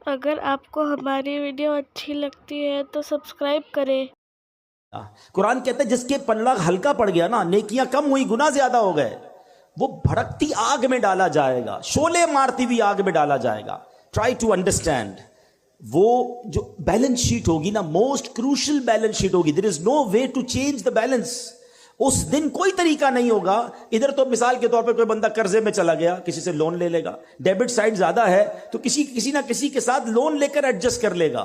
اگر آپ کو ہماری ویڈیو اچھی لگتی ہے تو سبسکرائب کریں۔ قرآن کہتا ہے جس کے پلڑا ہلکا پڑ گیا نا، نیکیاں کم ہوئی، گناہ زیادہ ہو گئے، وہ بھڑکتی آگ میں ڈالا جائے گا، شعلے مارتی ہوئی آگ میں ڈالا جائے گا۔ ٹرائی ٹو انڈرسٹینڈ، وہ جو بیلنس شیٹ ہوگی نا، موسٹ کروشل بیلنس شیٹ ہوگی، there is no way to change the balance. اس دن کوئی طریقہ نہیں ہوگا۔ ادھر تو مثال کے طور پہ کوئی بندہ قرضے میں چلا گیا، کسی سے لون لے لے گا، ڈیبٹ سائڈ زیادہ ہے تو کسی نہ کسی کے ساتھ لون لے کر ایڈجسٹ کر لے گا،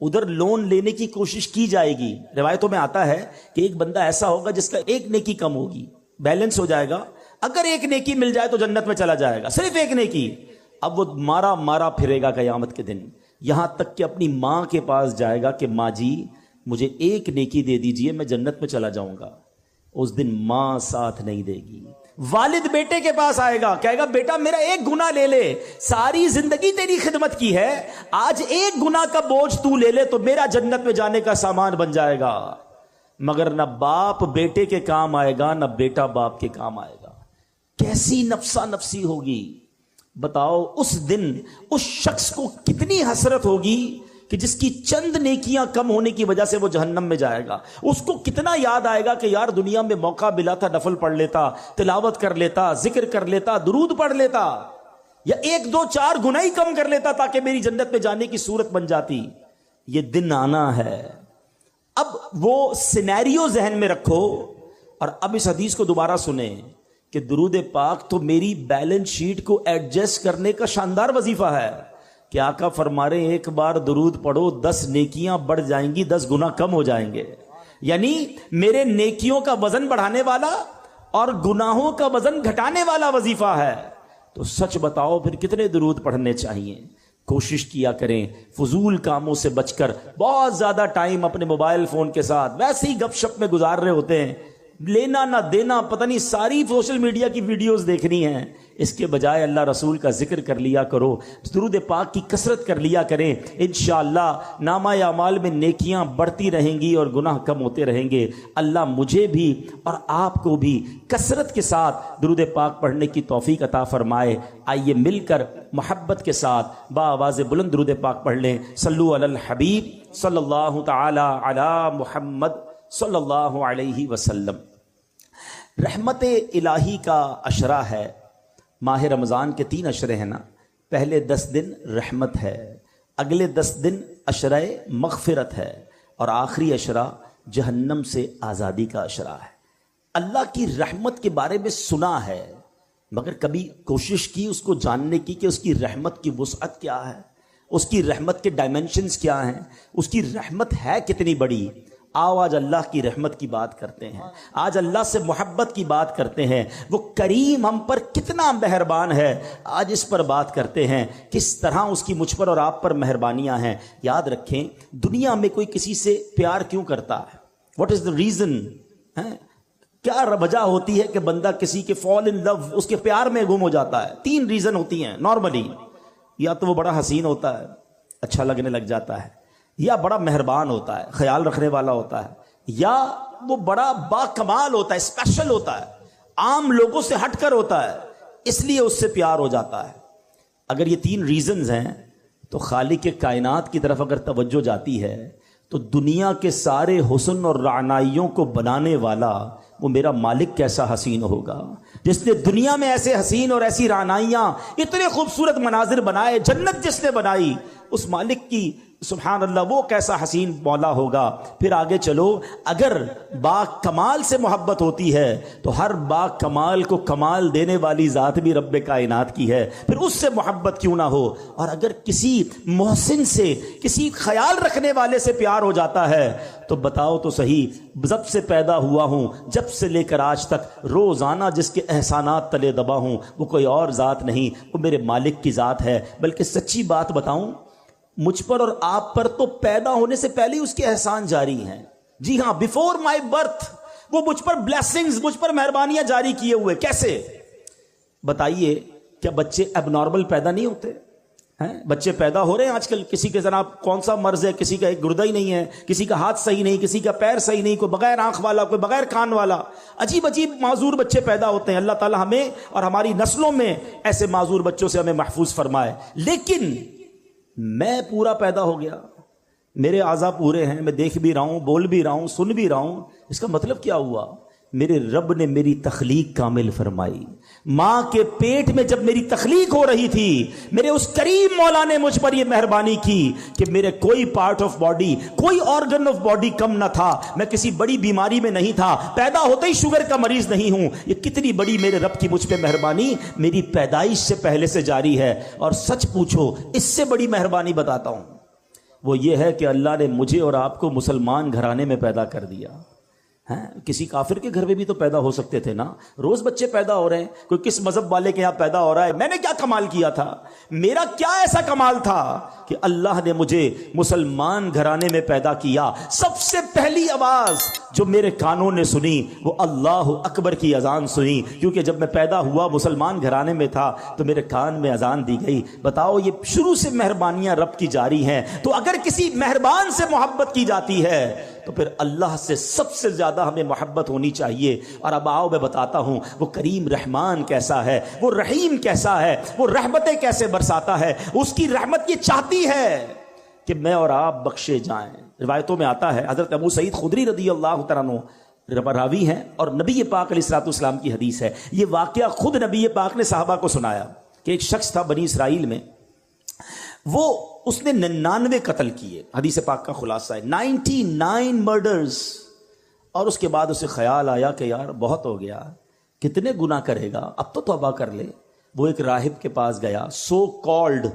ادھر لون لینے کی کوشش کی جائے گی۔ روایتوں میں آتا ہے کہ ایک بندہ ایسا ہوگا جس کا ایک نیکی کم ہوگی، بیلنس ہو جائے گا، اگر ایک نیکی مل جائے تو جنت میں چلا جائے گا، صرف ایک نیکی۔ اب وہ مارا پھرے گا قیامت کے دن، یہاں تک کہ اپنی ماں کے پاس جائے گا کہ ماں جی مجھے ایک نیکی دے دیجئے، میں جنت میں چلا جاؤں گا۔ اس دن ماں ساتھ نہیں دے گی۔ والد بیٹے کے پاس آئے گا، کہے گا بیٹا میرا ایک گناہ لے لے، ساری زندگی تیری خدمت کی ہے، آج ایک گناہ کا بوجھ تو لے لے تو میرا جنت میں جانے کا سامان بن جائے گا۔ مگر نہ باپ بیٹے کے کام آئے گا، نہ بیٹا باپ کے کام آئے گا۔ کیسی نفسا نفسی ہوگی بتاؤ۔ اس دن اس شخص کو کتنی حسرت ہوگی کہ جس کی چند نیکیاں کم ہونے کی وجہ سے وہ جہنم میں جائے گا۔ اس کو کتنا یاد آئے گا کہ یار دنیا میں موقع ملا تھا، نفل پڑھ لیتا، تلاوت کر لیتا، ذکر کر لیتا، درود پڑھ لیتا، یا ایک دو چار گناہ ہی کم کر لیتا تاکہ میری جنت میں جانے کی صورت بن جاتی۔ یہ دن آنا ہے۔ اب وہ سینیریو ذہن میں رکھو اور اب اس حدیث کو دوبارہ سنیں کہ درود پاک تو میری بیلنس شیٹ کو ایڈجسٹ کرنے کا شاندار وظیفہ ہے کہ آقا فرما رہے ہیں ایک بار درود پڑھو 10 نیکیاں بڑھ جائیں گی، 10 گناہ کم ہو جائیں گے۔ یعنی میرے نیکیوں کا وزن بڑھانے والا اور گناہوں کا وزن گھٹانے والا وظیفہ ہے۔ تو سچ بتاؤ پھر کتنے درود پڑھنے چاہیے؟ کوشش کیا کریں فضول کاموں سے بچ کر۔ بہت زیادہ ٹائم اپنے موبائل فون کے ساتھ ویسے ہی گپ شپ میں گزار رہے ہوتے ہیں، لینا نہ دینا پتہ نہیں، ساری سوشل میڈیا کی ویڈیوز دیکھنی ہیں۔ اس کے بجائے اللہ رسول کا ذکر کر لیا کرو، درود پاک کی کثرت کر لیا کریں، انشاءاللہ نامہ اعمال میں نیکیاں بڑھتی رہیں گی اور گناہ کم ہوتے رہیں گے۔ اللہ مجھے بھی اور آپ کو بھی کثرت کے ساتھ درود پاک پڑھنے کی توفیق عطا فرمائے۔ آئیے مل کر محبت کے ساتھ با آواز بلند درود پاک پڑھ لیں۔ صلو علی الحبیب صلی اللہ تعالی علی محمد صلی اللہ علیہ وسلم۔ رحمت الہی کا عشرہ ہے۔ ماہ رمضان کے 3 عشرے ہیں نا، پہلے 10 دن رحمت ہے، اگلے 10 دن عشرہ مغفرت ہے، اور آخری عشرہ جہنم سے آزادی کا عشرہ ہے۔ اللہ کی رحمت کے بارے میں سنا ہے، مگر کبھی کوشش کی اس کو جاننے کی کہ اس کی رحمت کی وسعت کیا ہے، اس کی رحمت کے ڈائمنشنز کیا ہیں، اس کی رحمت ہے کتنی بڑی؟ آؤ آج اللہ کی رحمت کی بات کرتے ہیں، آج اللہ سے محبت کی بات کرتے ہیں۔ وہ کریم ہم پر کتنا مہربان ہے، آج اس پر بات کرتے ہیں، کس طرح اس کی مجھ پر اور آپ پر مہربانیاں ہیں۔ یاد رکھیں دنیا میں کوئی کسی سے پیار کیوں کرتا ہے؟ What is the reason? کیا وجہ ہوتی ہے کہ بندہ کسی کے فال ان لو، اس کے پیار میں گم ہو جاتا ہے؟ 3 ریزن ہوتی ہیں نارملی۔ یا تو وہ بڑا حسین ہوتا ہے، اچھا لگنے لگ جاتا ہے، یا بڑا مہربان ہوتا ہے، خیال رکھنے والا ہوتا ہے، یا وہ بڑا با کمال ہوتا ہے، اسپیشل ہوتا ہے، عام لوگوں سے ہٹ کر ہوتا ہے، اس لیے اس سے پیار ہو جاتا ہے۔ اگر یہ 3 ریزنز ہیں تو خالق کائنات کی طرف اگر توجہ جاتی ہے تو دنیا کے سارے حسن اور رعنائیوں کو بنانے والا وہ میرا مالک کیسا حسین ہوگا، جس نے دنیا میں ایسے حسین اور ایسی رعنائیاں، اتنے خوبصورت مناظر بنائے، جنت جس نے بنائی، اس مالک کی سبحان اللہ وہ کیسا حسین مولا ہوگا۔ پھر آگے چلو، اگر با کمال سے محبت ہوتی ہے تو ہر با کمال کو کمال دینے والی ذات بھی رب کائنات کی ہے، پھر اس سے محبت کیوں نہ ہو۔ اور اگر کسی محسن سے، کسی خیال رکھنے والے سے پیار ہو جاتا ہے تو بتاؤ تو صحیح، جب سے پیدا ہوا ہوں، جب سے لے کر آج تک روزانہ جس کے احسانات تلے دبا ہوں، وہ کوئی اور ذات نہیں، وہ میرے مالک کی ذات ہے۔ بلکہ سچی بات بتاؤں، مجھ پر اور آپ پر تو پیدا ہونے سے پہلے ہی اس کے احسان جاری ہیں۔ جی ہاں، بیفور مائی برتھ وہ مجھ پر بلیسنگز، مجھ پر مہربانیاں جاری کیے ہوئے۔ کیسے بتائیے؟ کیا بچے اب نارمل پیدا نہیں ہوتے ہیں؟ بچے پیدا ہو رہے ہیں آج کل، کسی کے جناب کون سا مرض ہے، کسی کا ایک گردہ ہی نہیں ہے، کسی کا ہاتھ صحیح نہیں، کسی کا پیر صحیح نہیں، کوئی بغیر آنکھ والا، کوئی بغیر کان والا، عجیب عجیب معذور بچے پیدا ہوتے ہیں۔ اللہ تعالی ہمیں اور ہماری نسلوں میں ایسے معذور بچوں سے ہمیں محفوظ فرمائے۔ لیکن میں پورا پیدا ہو گیا, میرے اعضا پورے ہیں, میں دیکھ بھی رہا ہوں, بول بھی رہا ہوں, سن بھی رہا ہوں. اس کا مطلب کیا ہوا؟ میرے رب نے میری تخلیق کامل فرمائی. ماں کے پیٹ میں جب میری تخلیق ہو رہی تھی, میرے اس کریم مولا نے مجھ پر یہ مہربانی کی کہ میرے کوئی پارٹ آف باڈی, کوئی آرگن آف باڈی کم نہ تھا. میں کسی بڑی بیماری میں نہیں تھا, پیدا ہوتے ہی شوگر کا مریض نہیں ہوں. یہ کتنی بڑی میرے رب کی مجھ پہ مہربانی میری پیدائش سے پہلے سے جاری ہے. اور سچ پوچھو, اس سے بڑی مہربانی بتاتا ہوں, وہ یہ ہے کہ اللہ نے مجھے اور آپ کو مسلمان گھرانے میں پیدا کر دیا. کسی کافر کے گھر میں بھی تو پیدا ہو سکتے تھے نا. روز بچے پیدا ہو رہے ہیں, کوئی کس مذہب والے کے یہاں پیدا ہو رہا ہے. میں نے کیا کمال کیا تھا؟ میرا کیا ایسا کمال تھا کہ اللہ نے مجھے مسلمان گھرانے میں پیدا کیا. سب سے پہلی آواز جو میرے کانوں نے سنی وہ اللہ اکبر کی اذان سنی, کیونکہ جب میں پیدا ہوا مسلمان گھرانے میں تھا تو میرے کان میں اذان دی گئی. بتاؤ, یہ شروع سے مہربانیاں رب کی جاری ہیں. تو اگر کسی مہربان سے محبت کی جاتی ہے تو پھر اللہ سے سب سے زیادہ ہمیں محبت ہونی چاہیے. اور اب آؤ میں بتاتا ہوں وہ کریم رحمان کیسا ہے, وہ رحیم کیسا ہے, وہ رحمتیں کیسے برساتا ہے. اس کی رحمت یہ چاہتی ہے کہ میں اور آپ بخشے جائیں. روایتوں میں آتا ہے, حضرت ابو سعید خدری رضی اللہ تعالیٰ عنہ راوی ہیں اور نبی پاک علیہ الصلوۃ والسلام کی حدیث ہے. یہ واقعہ خود نبی پاک نے صحابہ کو سنایا کہ ایک شخص تھا بنی اسرائیل میں, وہ اس نے 99 قتل کیے. حدیث پاک کا خلاصہ ہے 99 مرڈرز. اور اس کے بعد اسے خیال آیا کہ یار بہت ہو گیا, کتنے گناہ کرے گا, اب تو توبہ کر لے. وہ ایک راہب کے پاس گیا, سو کالڈ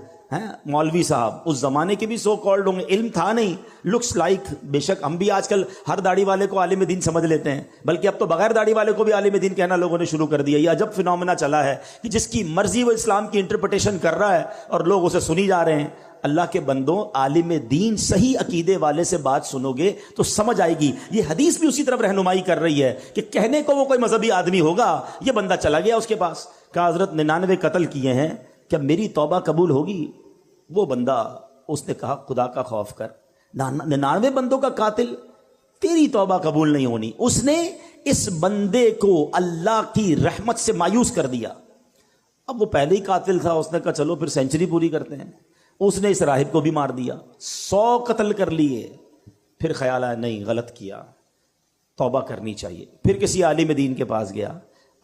مولوی صاحب, اس زمانے کے بھی سو کالڈ ہوں گے, علم تھا نہیں, لکس لائک. بے شک ہم بھی آج کل ہر داڑھی والے کو عالم دین سمجھ لیتے ہیں, بلکہ اب تو بغیر داڑھی والے کو بھی عالم دین کہنا لوگوں نے شروع کر دیا. یہ عجب فنومنا چلا ہے کہ جس کی مرضی وہ اسلام کی انٹرپریٹیشن کر رہا ہے اور لوگ اسے سنی جا رہے ہیں. اللہ کے بندوں, عالم دین صحیح عقیدے والے سے بات سنو گے تو سمجھ آئے گی. یہ حدیث بھی اسی طرف رہنمائی کر رہی ہے کہ کہنے کو وہ کوئی مذہبی آدمی ہوگا. یہ بندہ چلا گیا اس کے پاس, کہا حضرت 99 قتل کیے ہیں, کیا میری توبہ قبول ہوگی؟ وہ بندہ, اس نے کہا خدا کا خوف کر, 99 بندوں کا قاتل, تیری توبہ قبول نہیں ہونی. اس نے اس بندے کو اللہ کی رحمت سے مایوس کر دیا. اب وہ پہلے ہی قاتل تھا, اس نے کہا چلو پھر سینچری پوری کرتے ہیں. اس نے اس راہب کو بھی مار دیا, 100 قتل کر لیے. پھر خیال آیا نہیں غلط کیا, توبہ کرنی چاہیے. پھر کسی عالم دین کے پاس گیا.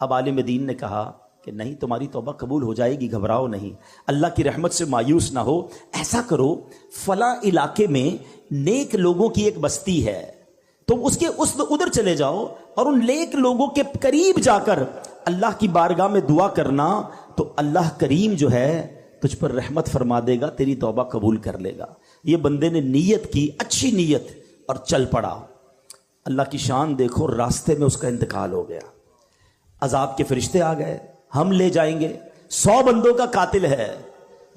اب عالم دین نے کہا کہ نہیں تمہاری توبہ قبول ہو جائے گی, گھبراؤ نہیں, اللہ کی رحمت سے مایوس نہ ہو. ایسا کرو, فلاں علاقے میں نیک لوگوں کی ایک بستی ہے, تو اس کے ادھر چلے جاؤ اور ان نیک لوگوں کے قریب جا کر اللہ کی بارگاہ میں دعا کرنا, تو اللہ کریم جو ہے تجھ پر رحمت فرما دے گا, تیری توبہ قبول کر لے گا. یہ بندے نے نیت کی, اچھی نیت, اور چل پڑا. اللہ کی شان دیکھو, راستے میں اس کا انتقال ہو گیا. عذاب کے فرشتے آ گئے, ہم لے جائیں گے, 100 بندوں کا قاتل ہے.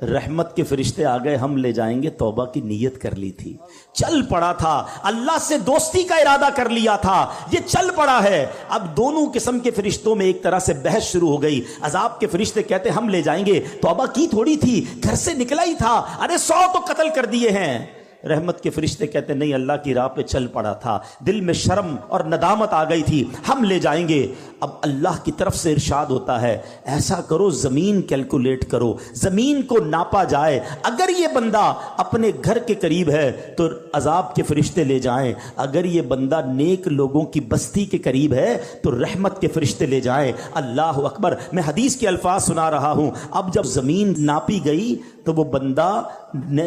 رحمت کے فرشتے آ گئے, ہم لے جائیں گے, توبہ کی نیت کر لی تھی, چل پڑا تھا, اللہ سے دوستی کا ارادہ کر لیا تھا, یہ چل پڑا ہے. اب دونوں قسم کے فرشتوں میں ایک طرح سے بحث شروع ہو گئی. عذاب کے فرشتے کہتے ہم لے جائیں گے, توبہ کی تھوڑی تھی, گھر سے نکلا ہی تھا, ارے 100 تو قتل کر دیے ہیں. رحمت کے فرشتے کہتے نہیں, اللہ کی راہ پہ چل پڑا تھا, دل میں شرم اور ندامت آ گئی تھی, ہم لے جائیں گے. اب اللہ کی طرف سے ارشاد ہوتا ہے ایسا کرو, زمین کیلکولیٹ کرو, زمین کو ناپا جائے, اگر یہ بندہ اپنے گھر کے قریب ہے تو عذاب کے فرشتے لے جائیں, اگر یہ بندہ نیک لوگوں کی بستی کے قریب ہے تو رحمت کے فرشتے لے جائیں. اللہ اکبر. میں حدیث کے الفاظ سنا رہا ہوں. اب جب زمین ناپی گئی تو وہ بندہ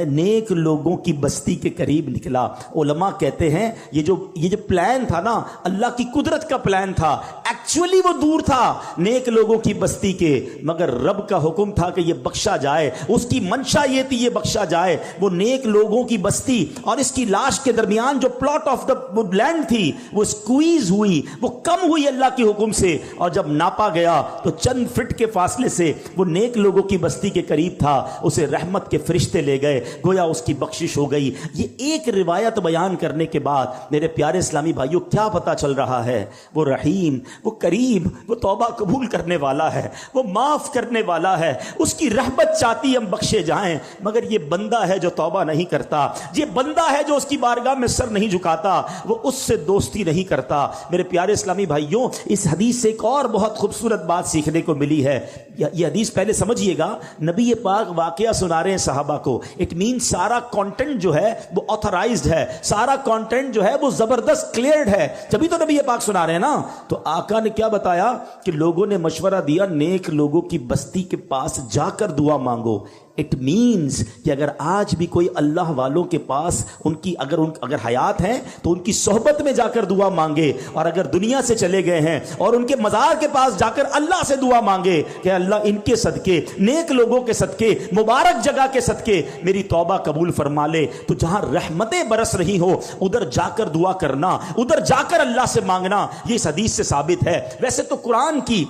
نیک لوگوں کی بستی کے قریب نکلا. علماء کہتے ہیں یہ جو پلان تھا نا, اللہ کی قدرت کا پلان تھا, ایکچولی وہ دور تھا نیک لوگوں کی بستی کے, مگر رب کا حکم تھا کہ یہ بخشا جائے. اس کی منشا یہ تھی یہ بخشا جائے. وہ نیک لوگوں کی بستی اور اس کی لاش کے درمیان جو پلاٹ آف دا لینڈ تھی وہ اسکویز ہوئی, وہ کم ہوئی اللہ کے حکم سے, اور جب ناپا گیا تو چند فٹ کے فاصلے سے وہ نیک لوگوں کی بستی کے قریب تھا. اسے رحمت کے فرشتے لے گئے, گویا اس کی بخشش ہو گئی. یہ ایک روایت بیان کرنے کے بعد میرے پیارے اسلامی بھائیوں کیا پتا چل رہا ہے؟ وہ رحیم, وہ کریم, وہ توبہ قبول کرنے والا ہے, وہ معاف کرنے والا ہے. اس کی رحمت چاہتی ہم بخشے جائیں, مگر یہ بندہ ہے جو توبہ نہیں کرتا, یہ بندہ ہے جو اس کی بارگاہ میں سر نہیں جھکاتا, وہ اس سے دوستی نہیں کرتا. میرے پیارے اسلامی بھائیوں, اس حدیث سے ایک اور بہت خوبصورت بات سیکھنے کو ملی ہے. یہ حدیث پہلے سمجھیے گا, نبی پاک واقعہ سنا رہے ہیں صحابہ کو. ہو. اٹ مین سارا کانٹینٹ جو ہے وہ آتھرائزڈ ہے, سارا کانٹینٹ جو ہے وہ زبردست کلیئرڈ ہے. جبھی تو نبی پاک سنا رہے ہیں نا. تو آقا نے کیا بتایا کہ لوگوں نے مشورہ دیا نیک لوگوں کی بستی کے پاس جا کر دعا مانگو. اٹ مینز کہ اگر آج بھی کوئی اللہ والوں کے پاس ان کی اگر حیات ہیں تو ان کی صحبت میں جا کر دعا مانگے, اور اگر دنیا سے چلے گئے ہیں اور ان کے مزار کے پاس جا کر اللہ سے دعا مانگے کہ اللہ ان کے صدقے, نیک لوگوں کے صدقے, مبارک جگہ کے صدقے میری توبہ قبول فرما لے. تو جہاں رحمتیں برس رہی ہو ادھر جا کر دعا کرنا, ادھر جا کر اللہ سے مانگنا, یہ اس حدیث سے ثابت ہے. ویسے تو قرآن کی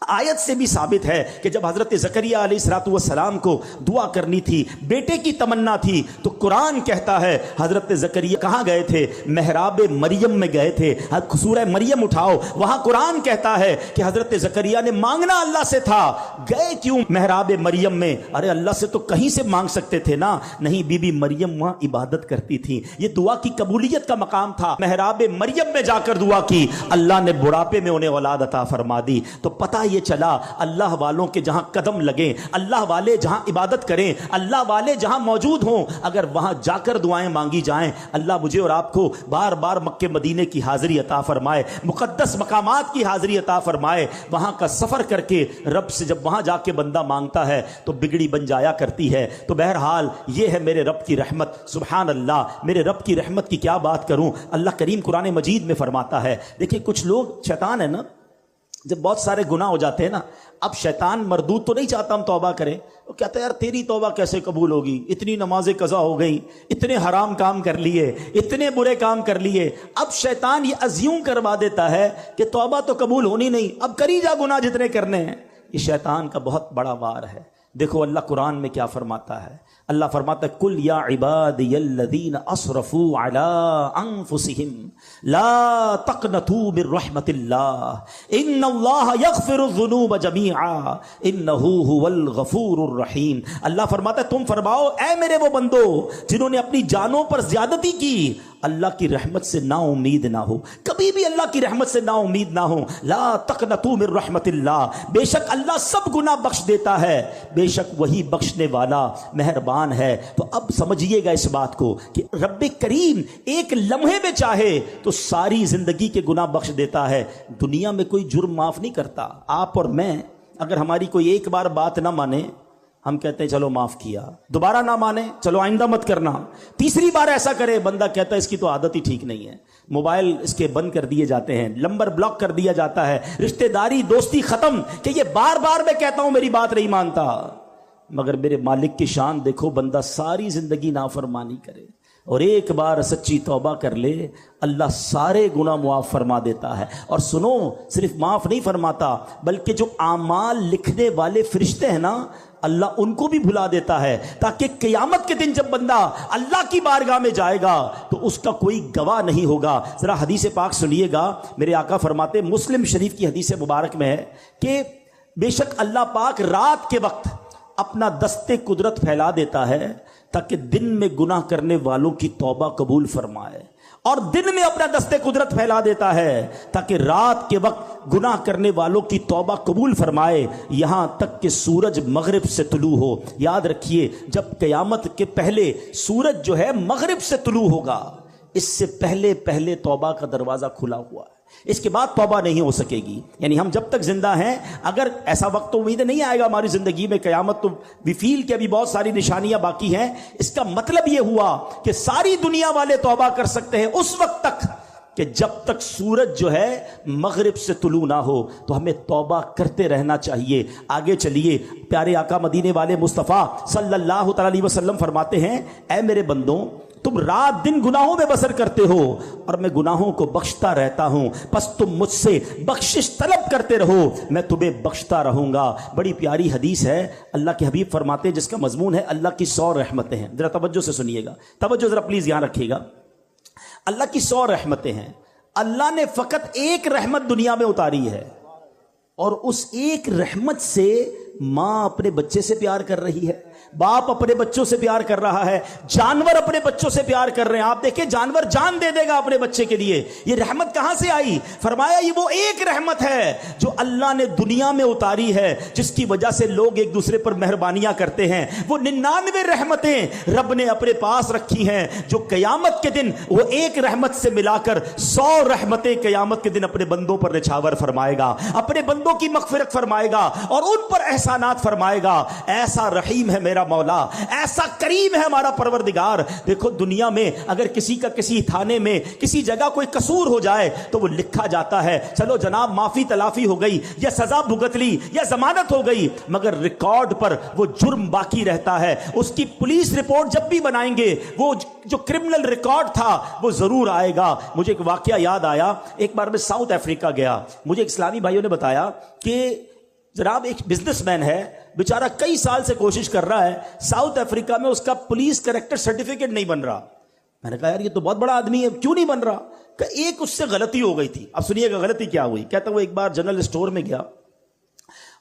آیت سے بھی ثابت ہے کہ جب حضرت زکریہ علیہ السلام کو دعا کرنی تھی, بیٹے کی تمنا تھی, تو قرآن کہتا ہے حضرت زکریہ کہاں گئے تھے؟ محراب مریم میں گئے تھے. سورہ مریم اٹھاؤ, وہاں قرآن کہتا ہے کہ حضرت زکریہ نے مانگنا اللہ سے تھا. گئے کیوں محراب مریم میں؟ ارے اللہ سے تو کہیں سے مانگ سکتے تھے نا. نہیں, بی بی مریم وہاں عبادت کرتی تھی, یہ دعا کی قبولیت کا مقام تھا. محراب مریم میں جا کر دعا کی, اللہ نے بڑھاپے میں انہیں اولاد عطا فرما دی. تو پتہ یہ چلا اللہ والوں کے جہاں قدم لگیں, اللہ والے جہاں عبادت کریں, اللہ والے جہاں موجود ہوں, اگر وہاں جا کر دعائیں مانگی جائیں, اللہ مجھے اور آپ کو بار بار مکے مدینے کی حاضری عطا فرمائے, مقدس مقامات کی حاضری عطا فرمائے. وہاں کا سفر کر کے رب سے جب وہاں جا کے بندہ مانگتا ہے تو بگڑی بن جایا کرتی ہے. تو بہرحال یہ ہے میرے رب کی رحمت. سبحان اللہ, میرے رب کی رحمت کی کیا بات کروں. اللہ کریم قرآن مجید میں فرماتا ہے, دیکھیں کچھ لوگ, شیطان ہے نا, جب بہت سارے گناہ ہو جاتے ہیں نا, اب شیطان مردود تو نہیں چاہتا ہم توبہ کریں. وہ کہتا ہے یار تیری توبہ کیسے قبول ہوگی, اتنی نمازیں قضا ہو گئی, اتنے حرام کام کر لیے, اتنے برے کام کر لیے. اب شیطان یہ ازیوم کروا دیتا ہے کہ توبہ تو قبول ہونی نہیں, اب کری جا گناہ جتنے کرنے ہیں. یہ شیطان کا بہت بڑا وار ہے. دیکھو اللہ قرآن میں کیا فرماتا ہے. اللہ فرماتا ہے کل یا عبادی الذین اسرفوا علی انفسہم لا تقنطوا من رحمت اللہ ان اللہ یغفر الذنوب جمیعا انہ هو الغفور الرحیم. اللہ فرماتا ہے تم فرماؤ اے میرے وہ بندو جنہوں نے اپنی جانوں پر زیادتی کی, اللہ کی رحمت سے نا امید نہ ہو, کبھی بھی اللہ کی رحمت سے نا امید نہ ہو. لا تقنطوا من رحمت اللہ, بے شک اللہ سب گناہ بخش دیتا ہے, بے شک وہی بخشنے والا مہربان ہے. تو اب سمجھیے گا اس بات کو کہ رب کریم ایک لمحے میں چاہے تو ساری زندگی کے گناہ بخش دیتا ہے. دنیا میں کوئی جرم معاف نہیں کرتا. آپ اور میں اگر ہماری کوئی ایک بار بات نہ مانے, ہم کہتے ہیں چلو معاف کیا, دوبارہ نہ مانے چلو آئندہ مت کرنا, تیسری بار ایسا کرے بندہ کہتا ہے اس کی تو عادت ہی ٹھیک نہیں ہے, موبائل اس کے بند کر دیے جاتے ہیں, نمبر بلاک کر دیا جاتا ہے, رشتہ داری دوستی ختم کہ یہ بار بار میں کہتا ہوں میری بات نہیں مانتا. مگر میرے مالک کی شان دیکھو, بندہ ساری زندگی نافرمانی کرے اور ایک بار سچی توبہ کر لے, اللہ سارے گناہ معاف فرما دیتا ہے. اور سنو, صرف معاف نہیں فرماتا بلکہ جو اعمال لکھنے والے فرشتے ہیں نا, اللہ ان کو بھی بھلا دیتا ہے, تاکہ قیامت کے دن جب بندہ اللہ کی بارگاہ میں جائے گا تو اس کا کوئی گواہ نہیں ہوگا. ذرا حدیث پاک سنیے گا, میرے آقا فرماتے, مسلم شریف کی حدیث مبارک میں ہے کہ بے شک اللہ پاک رات کے وقت اپنا دست قدرت پھیلا دیتا ہے تاکہ دن میں گناہ کرنے والوں کی توبہ قبول فرمائے, اور دن میں اپنا دست قدرت پھیلا دیتا ہے تاکہ رات کے وقت گناہ کرنے والوں کی توبہ قبول فرمائے, یہاں تک کہ سورج مغرب سے طلوع ہو. یاد رکھیے, جب قیامت کے پہلے سورج جو ہے مغرب سے طلوع ہوگا, اس سے پہلے پہلے توبہ کا دروازہ کھلا ہوا ہے, اس کے بعد توبہ نہیں ہو سکے گی. یعنی ہم جب تک زندہ ہیں, اگر ایسا وقت تو امید نہیں آئے گا ہماری زندگی میں قیامت, تو وی فیل کہ ابھی بہت ساری نشانیاں باقی ہیں. اس کا مطلب یہ ہوا کہ ساری دنیا والے توبہ کر سکتے ہیں اس وقت تک کہ جب تک سورج جو ہے مغرب سے طلوع نہ ہو. تو ہمیں توبہ کرتے رہنا چاہیے. آگے چلیے, پیارے آقا مدینے والے مصطفیٰ صلی اللہ تعالی علیہ وسلم فرماتے ہیں, اے میرے بندوں تم رات دن گناہوں میں بسر کرتے ہو اور میں گناہوں کو بخشتا رہتا ہوں, پس تم مجھ سے بخشش طلب کرتے رہو, میں تمہیں بخشتا رہوں گا. بڑی پیاری حدیث ہے, اللہ کے حبیب فرماتے ہیں جس کا مضمون ہے اللہ کی 100 رحمتیں ہیں. ذرا توجہ سے سنیے گا, توجہ ذرا پلیز یہاں رکھیے گا. اللہ کی 100 رحمتیں ہیں. اللہ نے فقط ایک رحمت دنیا میں اتاری ہے, اور اس ایک رحمت سے ماں اپنے بچے سے پیار کر رہی ہے, باپ اپنے بچوں سے پیار کر رہا ہے, جانور اپنے بچوں سے پیار کر رہے ہیں. آپ دیکھیں جانور جان دے دے گا اپنے بچے کے لیے. یہ رحمت کہاں سے آئی؟ فرمایا یہ وہ ایک رحمت ہے جو اللہ نے دنیا میں اتاری ہے, جس کی وجہ سے لوگ ایک دوسرے پر مہربانیاں کرتے ہیں. وہ 99 رحمتیں رب نے اپنے پاس رکھی ہیں, جو قیامت کے دن وہ ایک رحمت سے ملا کر 100 رحمتیں قیامت کے دن اپنے بندوں پر نچھاور فرمائے گا, اپنے بندوں کی مغفرت فرمائے گا اور ان پر احسانات فرمائے گا. ایسا رحیم ہے میرا مولا, ایسا کریم ہے ہمارا پروردگار. دیکھو دنیا میں اگر کسی کا کسی تھانے میں کسی جگہ کوئی قصور ہو جائے تو وہ لکھا جاتا ہے, چلو جناب معافی تلافی ہو گئی یا سزا بھگت لی یا ضمانت ہو گئی, مگر ریکارڈ پر وہ جرم باقی رہتا ہے. اس کی پولیس رپورٹ جب بھی بنائیں گے وہ جو کرمنل ریکارڈ تھا وہ ضرور آئے گا. مجھے ایک واقعہ یاد آیا, ایک بار میں ساؤتھ افریقہ گیا. مجھے اسلامی بھائیوں نے بتایا کہ جناب ایک بزنس مین ہے, بیچارہ کئی سال سے کوشش کر رہا ہے, ساؤتھ افریقہ میں اس کا پولیس کریکٹر سرٹیفکیٹ نہیں بن رہا. میں نے کہا یار یہ تو بہت بڑا آدمی ہے, کیوں نہیں بن رہا؟ کہ ایک اس سے غلطی ہو گئی تھی. اب سنیے گا غلطی کیا ہوئی. کہتا وہ ایک بار جنرل اسٹور میں گیا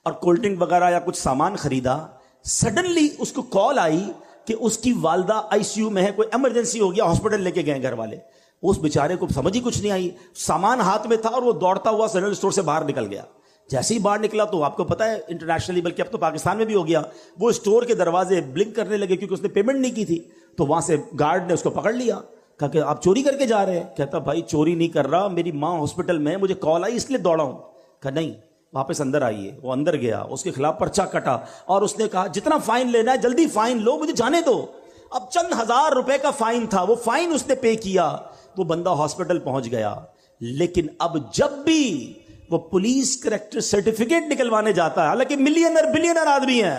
اور کولڈ ڈرنک وغیرہ یا کچھ سامان خریدا. سڈنلی اس کو کال آئی کہ اس کی والدہ آئی سی یو میں ہے, کوئی ایمرجنسی ہو گیا, ہاسپٹل لے کے گئے گھر والے. اس بیچارے کو سمجھ ہی کچھ نہیں آئی, سامان ہاتھ میں تھا اور وہ دوڑتا ہوا جنرل اسٹور سے باہر نکل گیا. جیسے ہی باہر نکلا تو آپ کو پتا ہے انٹرنیشنلی بلکہ اب تو پاکستان میں بھی ہو گیا, وہ اسٹور کے دروازے بلنک کرنے لگے کیونکہ اس نے پیمنٹ نہیں کی تھی. تو وہاں سے گارڈ نے اس کو پکڑ لیا, کہا کہ آپ چوری کر کے جا رہے ہیں. کہتا بھائی چوری نہیں کر رہا, میری ماں ہاسپٹل میں, مجھے کال آئی اس لیے دوڑا ہوں. کہا نہیں واپس اندر آئیے. وہ اندر گیا, اس کے خلاف پرچہ کٹا اور اس نے کہا جتنا فائن لینا ہے جلدی فائن لو, مجھے جانے دو. اب چند ہزار روپے کا فائن تھا, وہ فائن اس نے پے کیا, وہ بندہ ہاسپٹل پہنچ گیا. لیکن اب جب بھی وہ پولیس کریکٹر سرٹیفکیٹ نکلوانے جاتا ہے, حالانکہ ملینر بلینر آدمی ہے,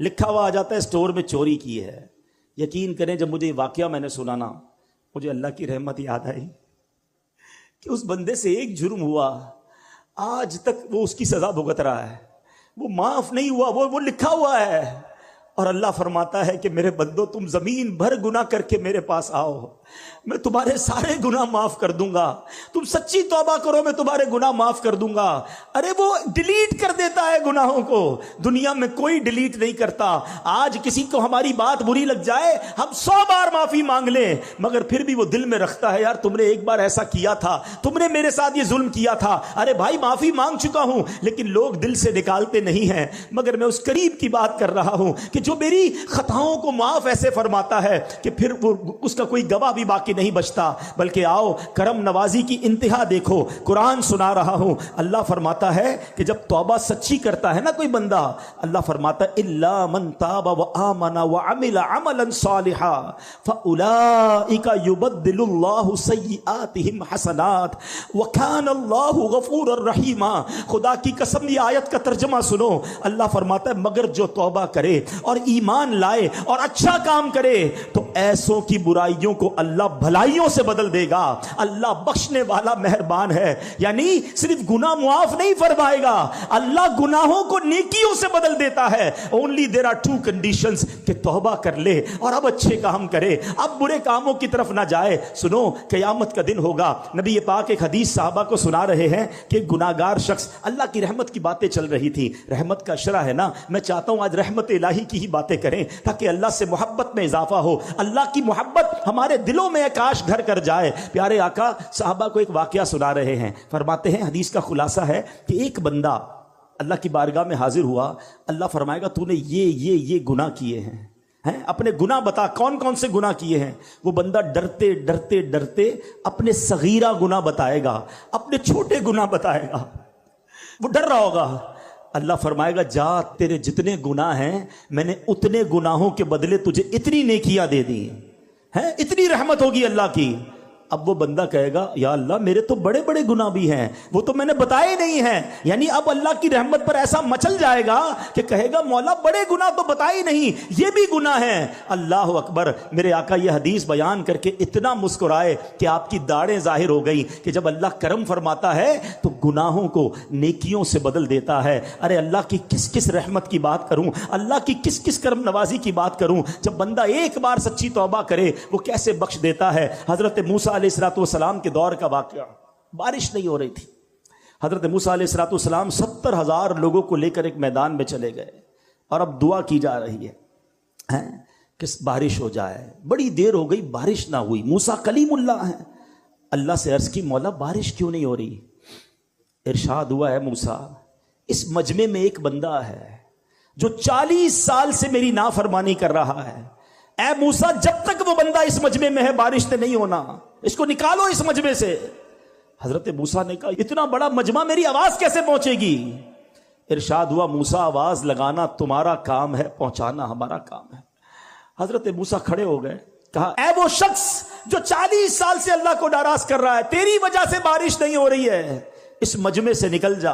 لکھا ہوا آ جاتا ہے اسٹور میں چوری کی ہے. یقین کریں جب مجھے یہ واقعہ میں نے سنا نا, مجھے اللہ کی رحمت یاد آئی کہ اس بندے سے ایک جرم ہوا, آج تک وہ اس کی سزا بھگت رہا ہے, وہ معاف نہیں ہوا, وہ لکھا ہوا ہے. اور اللہ فرماتا ہے کہ میرے بندو تم زمین بھر گناہ کر کے میرے پاس آؤ, میں تمہارے سارے گناہ معاف کر دوں گا. تم سچی توبہ کرو, میں تمہارے گناہ معاف کر دوں گا. ارے وہ ڈیلیٹ کر دیتا ہے گناہوں کو, دنیا میں کوئی ڈیلیٹ نہیں کرتا. آج کسی کو ہماری بات بری لگ جائے, ہم 100 بار معافی مانگ لیں, مگر پھر بھی وہ دل میں رکھتا ہے یار تم نے ایک بار ایسا کیا تھا, تم نے میرے ساتھ یہ ظلم کیا تھا. ارے بھائی معافی مانگ چکا ہوں, لیکن لوگ دل سے نکالتے نہیں ہیں. مگر میں اس قریب کی بات کر رہا ہوں کہ جو میری خطاؤں کو معاف ایسے فرماتا ہے کہ پھر وہ اس کا کوئی گواہ بھی باقی نہیں بچتا. بلکہ آؤ کرم نوازی کی انتہا دیکھو, قرآن سنا رہا ہوں. اللہ فرماتا ہے کہ جب توبہ سچی کرتا ہے نا کوئی بندہ, اللہ فرماتا ہے الا من تاب وآمن وعمل عملا صالحا فاولئک یبدل اللہ سیئاتہم حسنات وکان اللہ غفورا رحیما. خدا کی قسم یہ آیت کا ترجمہ سنو. اللہ فرماتا ہے مگر جو توبہ کرے اور ایمان لائے اور اچھا کام کرے تو ایسوں کی برائیوں کو اللہ بھلائیوں سے بدل دے گا. اللہ بخشنے والا مہربان ہے. یعنی صرف گناہ معاف نہیں فرمائے گا, اللہ گناہوں کو نیکیوں سے بدل دیتا ہے. Only there are 2 conditions کہ توبہ کر لے اور اب اچھے کام کرے, اب برے کاموں کی طرف نہ جائے. سنو قیامت کا دن ہوگا, نبی پاک ایک حدیث صحابہ کو سنا رہے ہیں کہ گناہگار شخص, اللہ کی رحمت کی باتیں چل رہی تھی, رحمت کا شرح ہے نا, میں چاہتا ہوں آج رحمت الہی کی ہی باتیں کریں تاکہ اللہ سے محبت میں اضافہ ہو, اللہ کی محبت ہمارے دلوں میں کاش گھر کر جائے. پیارے آقا صحابہ کو ایک واقعہ سنا رہے ہیں, فرماتے ہیں حدیث کا خلاصہ ہے کہ ایک بندہ اللہ کی بارگاہ میں حاضر ہوا. اللہ فرمائے گا تو نے یہ گناہ کیے ہیں, اپنے گناہ بتا, کون کون سے گناہ کیے ہیں. وہ بندہ ڈرتے ڈرتے ڈرتے اپنے صغیرہ گناہ بتائے گا, اپنے چھوٹے گناہ بتائے گا, وہ ڈر رہا ہوگا. اللہ فرمائے گا جا تیرے جتنے گناہ ہیں میں نے اتنے گناہوں کے بدلے تجھے اتنی نیکیاں دے دی ہیں, اتنی رحمت ہوگی اللہ کی. اب وہ بندہ کہے گا یا اللہ میرے تو بڑے بڑے گناہ بھی ہیں, وہ تو میں نے بتائے نہیں ہیں. یعنی اب اللہ کی رحمت پر ایسا مچل جائے گا کہ کہے گا مولا بڑے گناہ تو بتائے نہیں, یہ بھی گناہ ہیں. اللہ اکبر. میرے آقا یہ حدیث بیان کر کے اتنا مسکرائے کہ آپ کی داڑھیں ظاہر ہو گئی کہ جب اللہ کرم فرماتا ہے تو گناہوں کو نیکیوں سے بدل دیتا ہے. ارے اللہ کی کس کس رحمت کی بات کروں, اللہ کی کس کس کرم نوازی کی بات کروں. جب بندہ ایک بار سچی توبہ کرے وہ کیسے بخش دیتا ہے. حضرت موسیٰ علیہ السلام کے دور کا واقعہ, بارش نہیں ہو رہی تھی. حضرت موسیٰ علیہ السلام 70,000 لوگوں کو لے کر ایک میدان میں چلے گئے اور اب دعا کی جا رہی ہے. ہیں کہ بارش ہو جائے. بڑی دیر ہو گئی بارش نہ ہوئی. موسیٰ کلیم اللہ ہیں, اللہ سے عرض کی مولا بارش کیوں نہیں ہو رہی؟ ارشاد ہوا ہے موسیٰ اس مجمع میں ایک بندہ ہے جو 40 سال سے میری نافرمانی کر رہا ہے. اے موسیٰ جب تک وہ بندہ اس مجمع میں ہے بارش سے نہیں ہونا, اس کو نکالو اس مجمع سے. حضرت موسیٰ نے کہا اتنا بڑا مجمع میری آواز کیسے پہنچے گی؟ ارشاد ہوا موسیٰ آواز لگانا تمہارا کام ہے, پہنچانا ہمارا کام ہے. حضرت موسیٰ کھڑے ہو گئے, کہا اے وہ شخص جو 40 سال سے اللہ کو ناراض کر رہا ہے, تیری وجہ سے بارش نہیں ہو رہی ہے, اس مجمع سے نکل جا.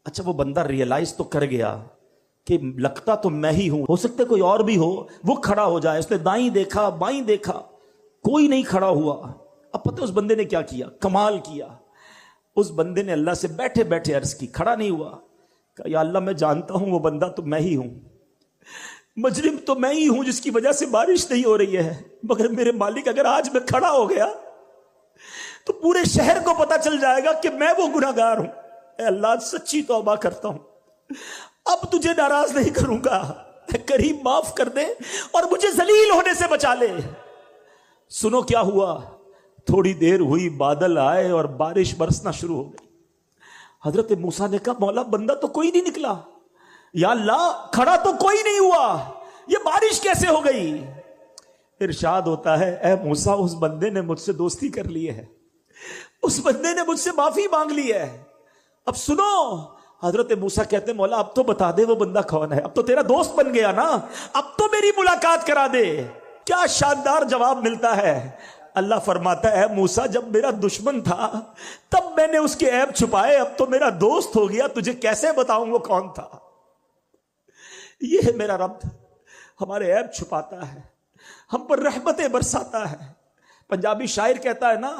اچھا وہ بندہ ریئلائز تو کر گیا کہ لگتا تو میں ہی ہوں, ہو سکتا ہے کوئی اور بھی ہو. وہ کھڑا ہو جائے. اس نے دائیں دیکھا بائیں دیکھا, کوئی نہیں کھڑا ہوا. اب پتہ اس بندے نے کیا کیا, کمال کیا. اس بندے نے اللہ سے بیٹھے بیٹھے عرض کی, کھڑا نہیں ہوا, کہ یا اللہ میں جانتا ہوں وہ بندہ تو میں ہی ہوں, مجرم تو میں ہی ہوں جس کی وجہ سے بارش نہیں ہو رہی ہے, مگر میرے مالک اگر آج میں کھڑا ہو گیا تو پورے شہر کو پتا چل جائے گا کہ میں وہ گناہگار ہوں. اے اللہ سچی توبہ کرتا ہوں, اب تجھے ناراض نہیں کروں گا, اے کریم معاف کر دے اور مجھے ذلیل ہونے سے بچا لے. سنو کیا ہوا, تھوڑی دیر ہوئی بادل آئے اور بارش برسنا شروع ہو گئی. حضرت موسیٰ نے کہا مولا بندہ تو کوئی نہیں نکلا, یا اللہ کھڑا تو کوئی نہیں ہوا, یہ بارش کیسے ہو گئی؟ ارشاد ہوتا ہے اے موسیٰ اس بندے نے مجھ سے دوستی کر لی ہے, اس بندے نے مجھ سے معافی مانگ لی ہے. اب سنو, حضرت موسیٰ کہتے ہیں مولا اب تو بتا دے وہ بندہ کون ہے, اب تو تیرا دوست بن گیا نا, اب تو میری ملاقات کرا دے. کیا شاندار جواب ملتا ہے. اللہ فرماتا ہے موسیٰ جب میرا دشمن تھا تب میں نے اس کے عیب چھپائے, اب تو میرا دوست ہو گیا, تجھے کیسے بتاؤں وہ کون تھا. یہ ہے میرا رب, ہمارے عیب چھپاتا ہے, ہم پر رحمتیں برساتا ہے. پنجابی شاعر کہتا ہے نا,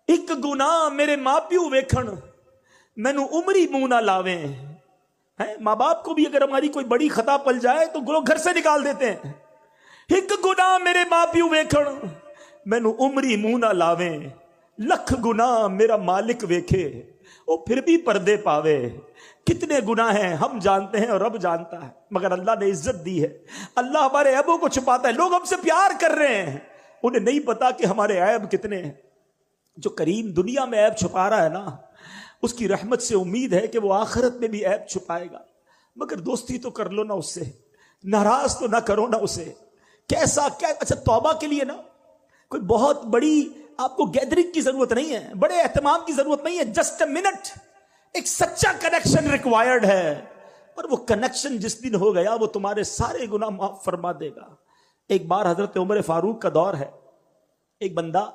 ایک گناہ میرے ماں پیو ویکھن مینو عمری منہ نہ لاویں. ماں باپ کو بھی اگر ہماری کوئی بڑی خطا پل جائے تو لوگ گھر سے نکال دیتے ہیں. ایک گناہ میرے ماں پیو ویکھن مینو عمری منہ نہ لاویں, لکھ گناہ میرا مالک ویکھے وہ پھر بھی پردے پاوے. کتنے گناہ ہیں ہم جانتے ہیں اور رب جانتا ہے, مگر اللہ نے عزت دی ہے. اللہ ہمارے عیبوں کو چھپاتا ہے. لوگ ہم سے پیار کر رہے ہیں, انہیں نہیں پتا کہ ہمارے عیب کتنے ہیں. جو کریم دنیا میں عیب چھپا رہا ہے نا, اس کی رحمت سے امید ہے کہ وہ آخرت میں بھی عیب چھپائے گا. مگر دوستی تو کر لو نا اس سے, ناراض تو نہ کرو نا اسے. کیسا کیا, اچھا توبہ کے لیے نا کوئی بہت بڑی آپ کو گیدرنگ کی ضرورت نہیں ہے, بڑے اہتمام کی ضرورت نہیں ہے. جسٹ اے منٹ, ایک سچا کنیکشن ریکوائرڈ ہے, اور وہ کنیکشن جس دن ہو گیا وہ تمہارے سارے گناہ معاف فرما دے گا. ایک بار حضرت عمر فاروق کا دور ہے, ایک بندہ